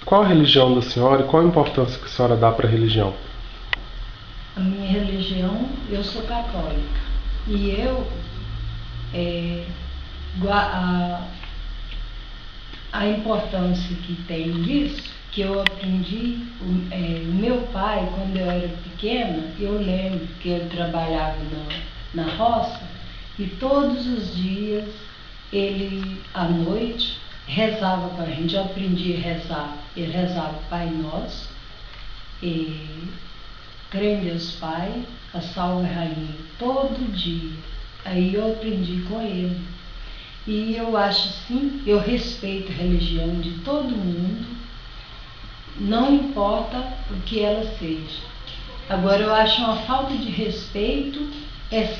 Qual a religião da senhora e qual a importância que a senhora dá para a religião? A minha religião, eu sou católica. E a importância que tem disso, que eu aprendi, o meu pai, quando eu era pequena, eu lembro que ele trabalhava na roça e todos os dias ele, à noite, rezava com a gente. Eu aprendi a rezar. Ele rezava o Pai Nosso, crê em Deus Pai, a Salve Rainha, todo dia. Aí eu aprendi com ele. E eu acho assim, eu respeito a religião de todo mundo, não importa o que ela seja. Agora eu acho uma falta de respeito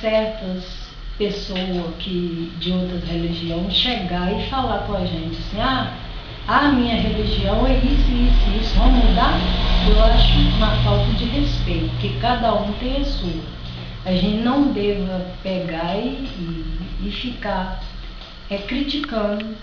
certas pessoas de outras religiões chegar e falar com a gente assim, a minha religião é isso, vamos mudar? Eu acho uma falta de respeito, porque cada um tem a sua. A gente não deva pegar e ficar criticando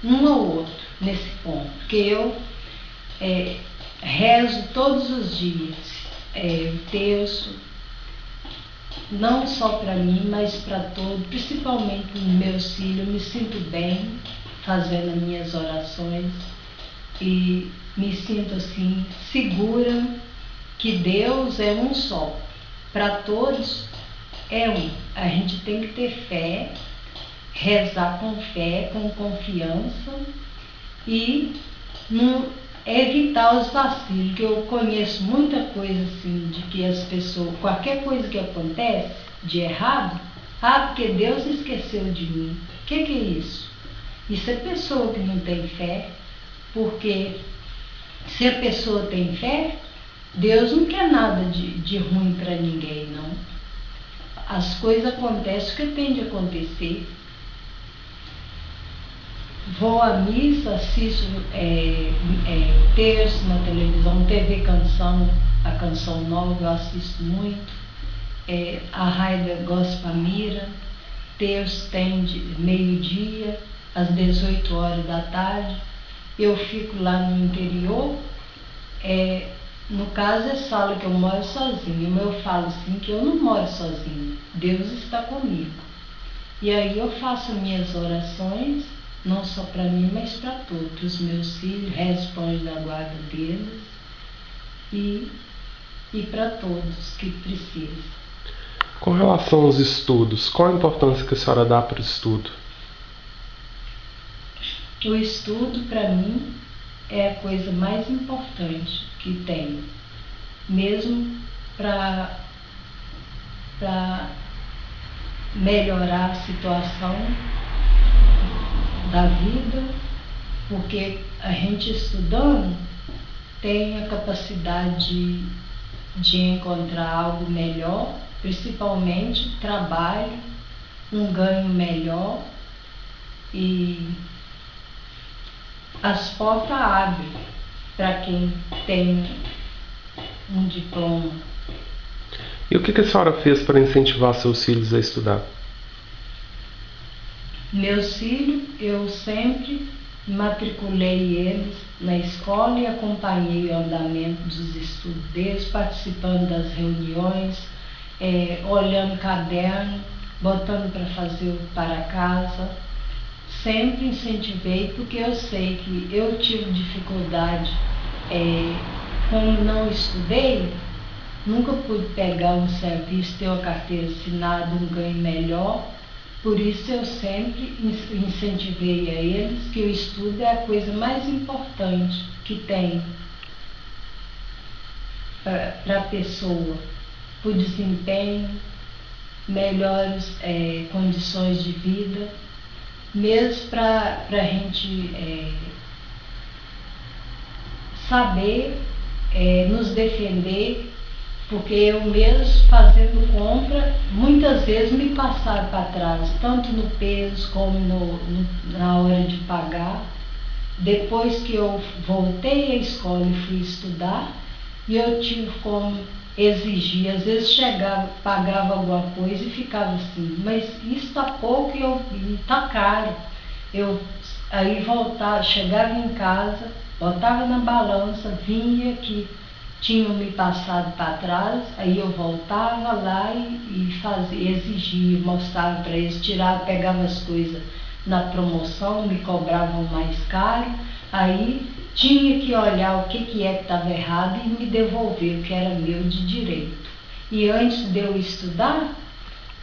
um ao outro nesse ponto, porque eu rezo todos os dias o terço, não só para mim, mas para todos, principalmente os meus filhos. Eu me sinto bem fazendo as minhas orações e me sinto assim segura que Deus é um só, para todos é um. A gente tem que ter fé, rezar com fé, com confiança e não evitar os vacilos, que eu conheço muita coisa assim, de que as pessoas, qualquer coisa que acontece de errado, porque Deus esqueceu de mim. O que é isso? Isso é pessoa que não tem fé, porque se a pessoa tem fé, Deus não quer nada de ruim para ninguém, não. As coisas acontecem porque tem de acontecer. Vou à missa, assisto terço na televisão, TV Canção, a Canção Nova eu assisto muito, a Rádio Gospel Mira, terço tem de meio-dia, às 18 horas da tarde. Eu fico lá no interior, no caso é sala que eu moro sozinha, mas eu falo assim que eu não moro sozinha, Deus está comigo. E aí eu faço minhas orações, não só para mim, mas para todos, para os meus filhos, respondo da guarda deles e para todos que precisam. Com relação aos estudos, qual a importância que a senhora dá para o estudo? O estudo, para mim, é a coisa mais importante que tem, mesmo para melhorar a situação da vida, porque a gente estudando tem a capacidade de encontrar algo melhor, principalmente trabalho, um ganho melhor, e as portas abrem para quem tem um diploma. E o que a senhora fez para incentivar seus filhos a estudar? Meus filhos, eu sempre matriculei eles na escola e acompanhei o andamento dos estudos deles, participando das reuniões, olhando caderno, botando para fazer o para casa. Sempre incentivei, porque eu sei que eu tive dificuldade, como não estudei, nunca pude pegar um serviço, ter uma carteira assinada, um ganho melhor. Por isso eu sempre incentivei a eles que o estudo é a coisa mais importante que tem para a pessoa, para o desempenho, melhores condições de vida, mesmo para a gente saber nos defender. Porque eu mesmo fazendo compra, muitas vezes me passaram para trás, tanto no peso como na hora de pagar. Depois que eu voltei à escola e fui estudar, e eu tive como exigir, às vezes chegava, pagava alguma coisa e ficava assim, mas isso está pouco e está caro. Aí voltava, chegava em casa, botava na balança, vinha que tinham me passado para trás, aí eu voltava lá e fazia, exigia, mostrava para eles, tirava, pegava as coisas na promoção, me cobravam mais caro, aí tinha que olhar o que é que estava errado e me devolver o que era meu de direito. E antes de eu estudar,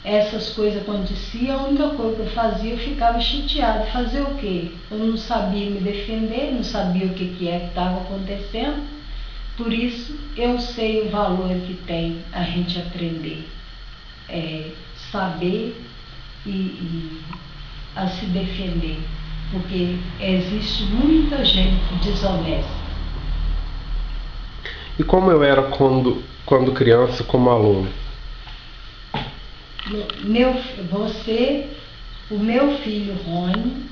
essas coisas aconteciam, a única coisa que eu fazia, eu ficava chateada. Fazer o quê? Eu não sabia me defender, não sabia o que é que estava acontecendo. Por isso, eu sei o valor que tem a gente aprender, saber e a se defender, porque existe muita gente desonesta. E como eu era quando criança, como aluno? O meu filho Rony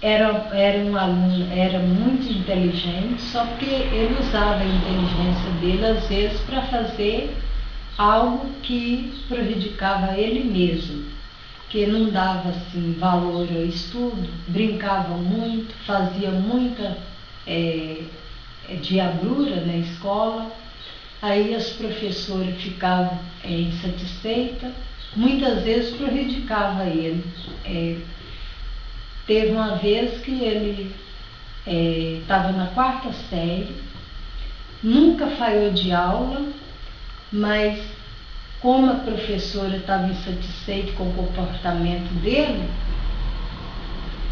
era um aluno, era muito inteligente, só que ele usava a inteligência dele às vezes para fazer algo que prejudicava ele mesmo, que não dava assim valor ao estudo, brincava muito, fazia muita diabrura na escola, aí as professoras ficavam insatisfeitas, muitas vezes prejudicava ele. Teve uma vez que ele estava na 4ª série, nunca falhou de aula, mas como a professora estava insatisfeita com o comportamento dele,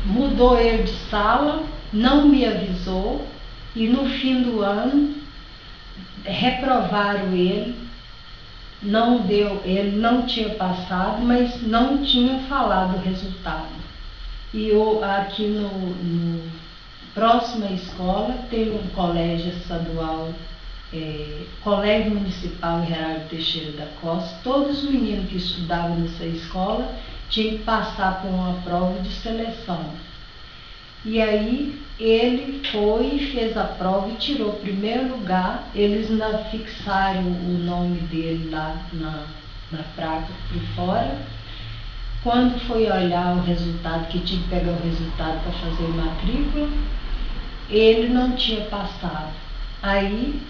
mudou ele de sala, não me avisou, e no fim do ano reprovaram ele, ele não tinha passado, mas não tinha falado o resultado. E aqui no próxima escola tem um colégio estadual, Colégio Municipal Gerardo Teixeira da Costa. Todos os meninos que estudavam nessa escola tinham que passar por uma prova de seleção. E aí ele foi, fez a prova e tirou o 1º lugar. Eles ainda fixaram o nome dele lá na placa por fora. Quando foi olhar o resultado, que tinha que pegar o resultado para fazer matrícula, ele não tinha passado. Aí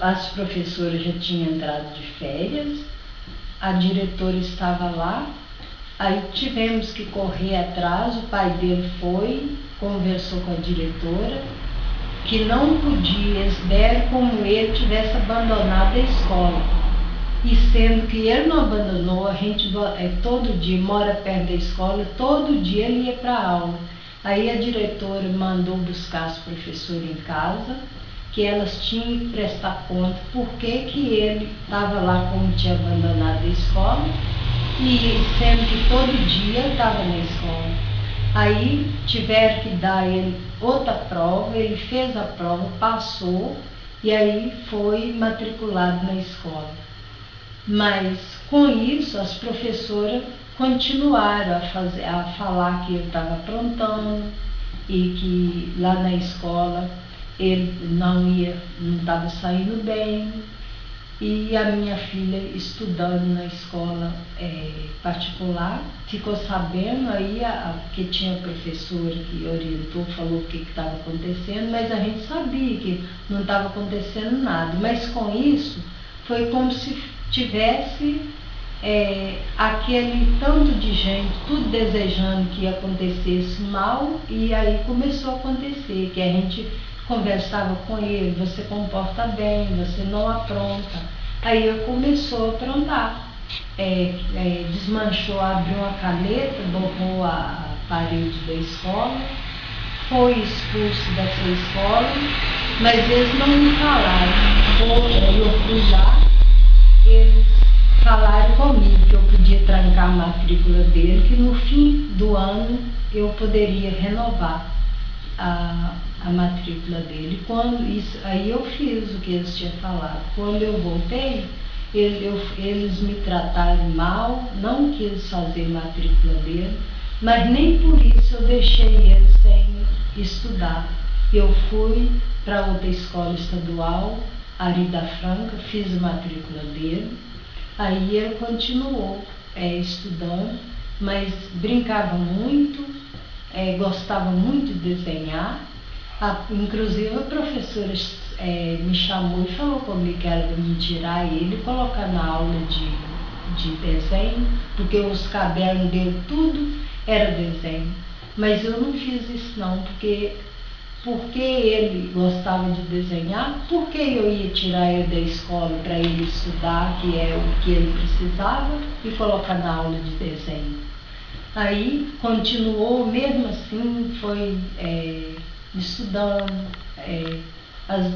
as professoras já tinham entrado de férias, a diretora estava lá, aí tivemos que correr atrás, o pai dele foi, conversou com a diretora, que não podia, eles deram como ele tivesse abandonado a escola. E sendo que ele não abandonou, a gente todo dia mora perto da escola, todo dia ele ia para a aula. Aí a diretora mandou buscar as professoras em casa, que elas tinham que prestar conta por que ele estava lá como tinha abandonado a escola, e sendo que todo dia ele estava na escola. Aí tiveram que dar ele outra prova, ele fez a prova, passou, e aí foi matriculado na escola. Mas com isso as professoras continuaram a falar que ele estava aprontando e que lá na escola ele não estava saindo bem. E a minha filha, estudando na escola particular, ficou sabendo, aí que tinha professora que orientou, falou o que estava acontecendo, mas a gente sabia que não estava acontecendo nada. Mas com isso foi como se tivesse aquele tanto de gente, tudo desejando que acontecesse mal, e aí começou a acontecer, que a gente conversava com ele, você comporta bem, você não apronta. Aí ele começou a aprontar, desmanchou, abriu uma caneta, borrou a parede da escola, foi expulso dessa escola, mas eles não me falaram. Eu fui lá, eles falaram comigo que eu podia trancar a matrícula dele, que no fim do ano eu poderia renovar a matrícula dele. Aí eu fiz o que eles tinham falado. Quando eu voltei, eles me trataram mal, não quis fazer matrícula dele, mas nem por isso eu deixei ele sem estudar. Eu fui para outra escola estadual, Arida Franca, fiz a matrícula dele, aí ele continuou estudando, mas brincava muito, gostava muito de desenhar, Inclusive a professora me chamou e falou comigo que ela ia me tirar ele e colocar na aula de desenho, porque os cadernos dele tudo era desenho. Mas eu não fiz isso não, porque ele gostava de desenhar, porque eu ia tirar ele da escola para ele estudar, que é o que ele precisava, e colocar na aula de desenho. Aí continuou, mesmo assim, foi estudando,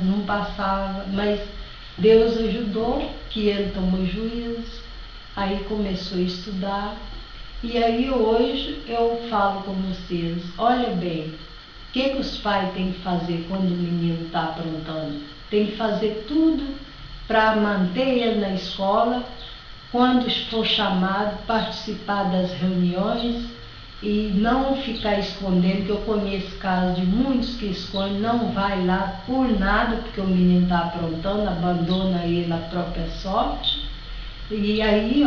não passava, mas Deus ajudou, que ele tomou juízo, aí começou a estudar. E aí hoje eu falo com vocês, olha bem, o que os pais têm que fazer quando o menino está aprontando? Tem que fazer tudo para manter ele na escola, quando for chamado, participar das reuniões e não ficar escondendo, que eu conheço casos de muitos que escondem, não vai lá por nada, porque o menino está aprontando, abandona ele à própria sorte. E aí,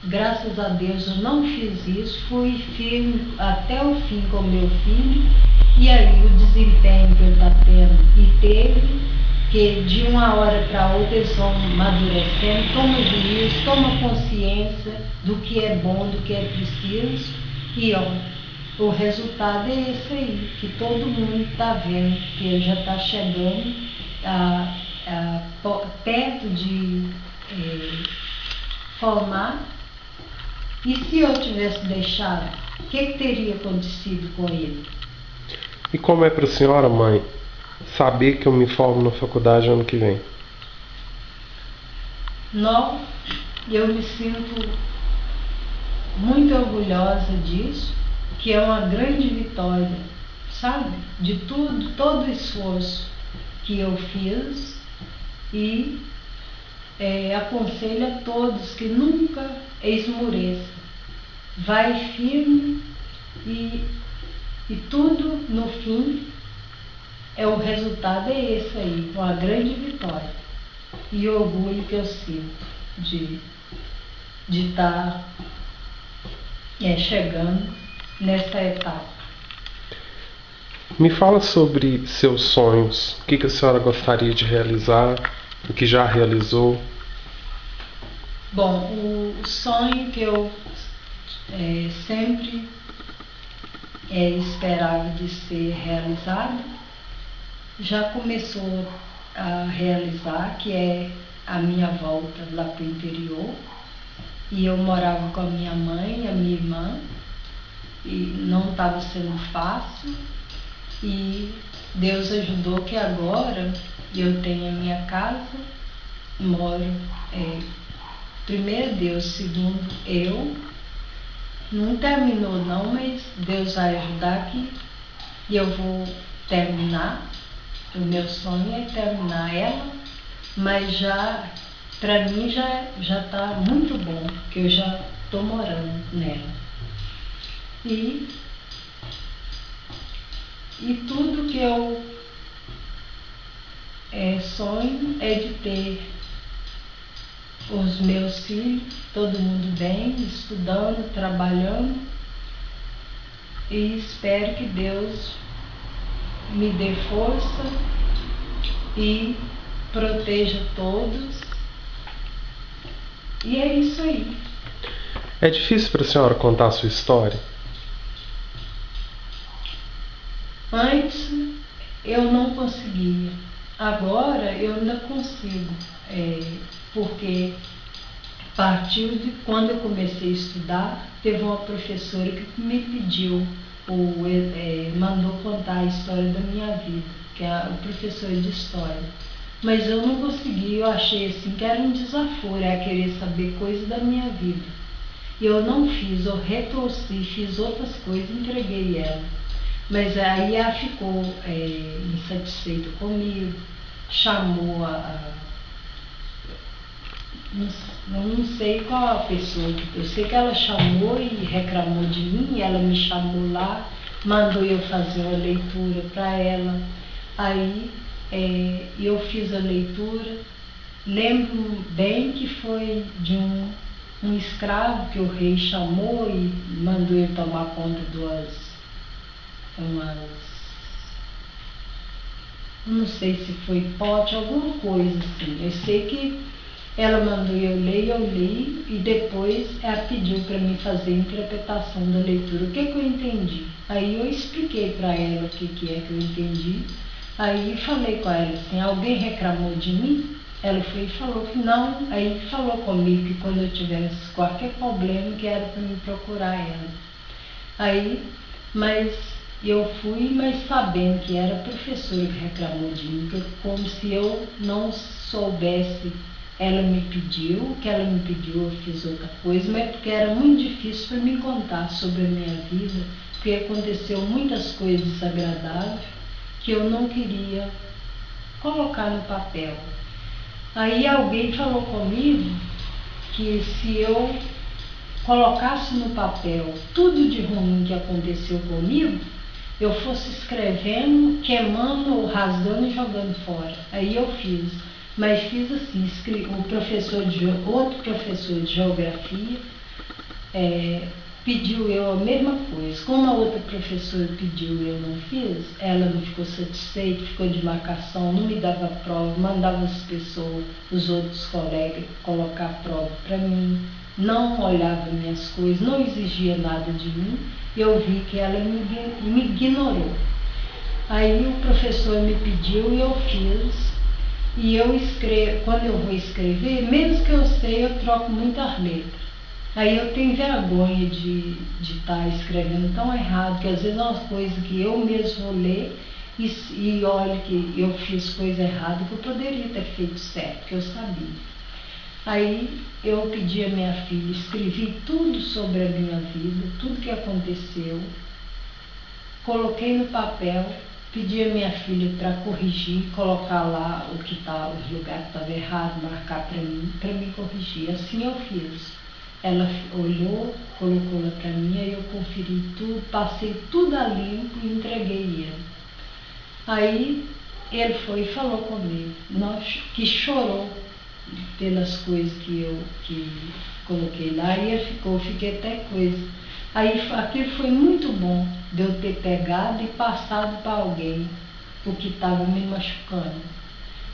graças a Deus eu não fiz isso, fui firme até o fim com meu filho, e aí o desempenho que ele está tendo e teve, que de uma hora para outra eles vão amadurecendo, toma juízo, toma consciência do que é bom, do que é preciso, e o resultado é esse aí, que todo mundo está vendo, que ele já está chegando perto de formar. E se eu tivesse deixado, o que teria acontecido com ele? E como é para a senhora, mãe, saber que eu me formo na faculdade ano que vem? Não, eu me sinto muito orgulhosa disso, que é uma grande vitória, sabe? De tudo, todo o esforço que eu fiz, e aconselho a todos que nunca esmoreçam. Vai firme e tudo no fim o resultado é esse aí, uma grande vitória e orgulho que eu sinto de estar chegando nessa etapa. Me fala sobre seus sonhos, o que a senhora gostaria de realizar, o que já realizou? Bom, o sonho que eu sempre esperava de ser realizado, já começou a realizar, que é a minha volta lá para o interior. E eu morava com a minha mãe e a minha irmã, e não estava sendo fácil, e Deus ajudou que agora eu tenho a minha casa, moro, primeiro Deus, segundo eu, não terminou não, mas Deus vai ajudar aqui e eu vou terminar. O meu sonho é terminar ela, mas já, para mim já está muito bom, porque eu já estou morando nela. E tudo que eu sonho é de ter os meus filhos, todo mundo bem, estudando, trabalhando, e espero que Deus me dê força e proteja todos. E é isso aí. É difícil para a senhora contar a sua história? Antes eu não conseguia, agora eu ainda consigo, porque partiu de quando eu comecei a estudar, teve uma professora que me pediu, mandou contar a história da minha vida, que é a professora de história. Mas eu não consegui, eu achei assim que era um desaforo, querer saber coisas da minha vida. E eu não fiz, eu retorci, fiz outras coisas, entreguei ela. Mas aí ela ficou insatisfeita comigo, chamou não sei qual a pessoa, eu sei que ela chamou e reclamou de mim, ela me chamou lá, mandou eu fazer uma leitura para ela. Aí eu fiz a leitura, lembro bem que foi de um escravo que o rei chamou e mandou ele tomar conta não sei se foi pote, alguma coisa assim. Eu sei que ela mandou eu li e depois ela pediu para mim fazer a interpretação da leitura. O que eu entendi? Aí eu expliquei para ela o que é que eu entendi. Aí falei com ela assim, alguém reclamou de mim? Ela foi e falou que não. Aí falou comigo que quando eu tivesse qualquer problema que era para me procurar ela. Aí, mas eu fui, mas sabendo que era a professora que reclamou de mim, como se eu não soubesse. Ela me pediu, que ela me pediu, eu fiz outra coisa, mas porque era muito difícil para me contar sobre a minha vida, porque aconteceu muitas coisas desagradáveis que eu não queria colocar no papel. Aí alguém falou comigo que se eu colocasse no papel tudo de ruim que aconteceu comigo, eu fosse escrevendo, queimando ou rasgando e jogando fora. Aí eu fiz. Mas fiz assim, outro professor de geografia pediu eu a mesma coisa. Como a outra professora pediu e eu não fiz, ela não ficou satisfeita, ficou de marcação, não me dava prova, mandava as pessoas, os outros colegas, colocar prova para mim, não olhava minhas coisas, não exigia nada de mim. Eu vi que ela me ignorou. Aí o professor me pediu e eu fiz. E eu escrevo, quando eu vou escrever, mesmo que eu sei, eu troco muitas letras. Aí eu tenho vergonha de estar escrevendo tão errado, que às vezes é uma coisa que eu mesmo vou ler e olho que eu fiz coisa errada, que eu poderia ter feito certo, que eu sabia. Aí eu pedi a minha filha, escrevi tudo sobre a minha vida, tudo que aconteceu, coloquei no papel. Pedi a minha filha para corrigir, colocar lá o que tá, os lugares que estavam errados, marcar para mim corrigir. Assim eu fiz. Ela olhou, colocou lá para mim, aí eu conferi tudo, passei tudo a limpo e entreguei ele. Aí ele foi e falou comigo, que chorou pelas coisas que eu coloquei lá, e ele fiquei até coisa. Aí aquilo foi muito bom, de eu ter pegado e passado para alguém o que estava me machucando.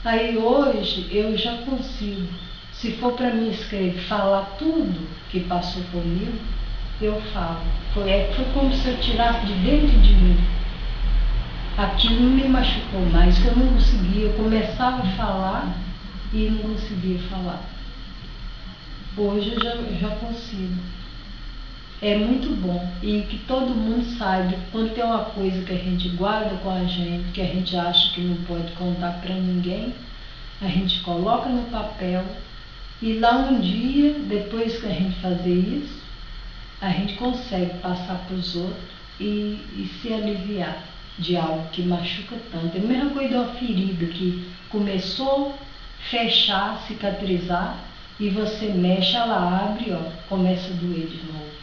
Aí hoje eu já consigo, se for para mim escrever, falar tudo que passou comigo, eu falo. Foi como se eu tirasse de dentro de mim. Aquilo não me machucou mais, que eu não conseguia, eu começava a falar e não conseguia falar. Hoje eu já consigo. É muito bom, e que todo mundo saiba, quando tem uma coisa que a gente guarda com a gente, que a gente acha que não pode contar para ninguém, a gente coloca no papel, e lá um dia, depois que a gente fazer isso, a gente consegue passar para os outros e se aliviar de algo que machuca tanto. É a mesma coisa de uma ferida que começou a fechar, cicatrizar, e você mexe, ela abre, começa a doer de novo.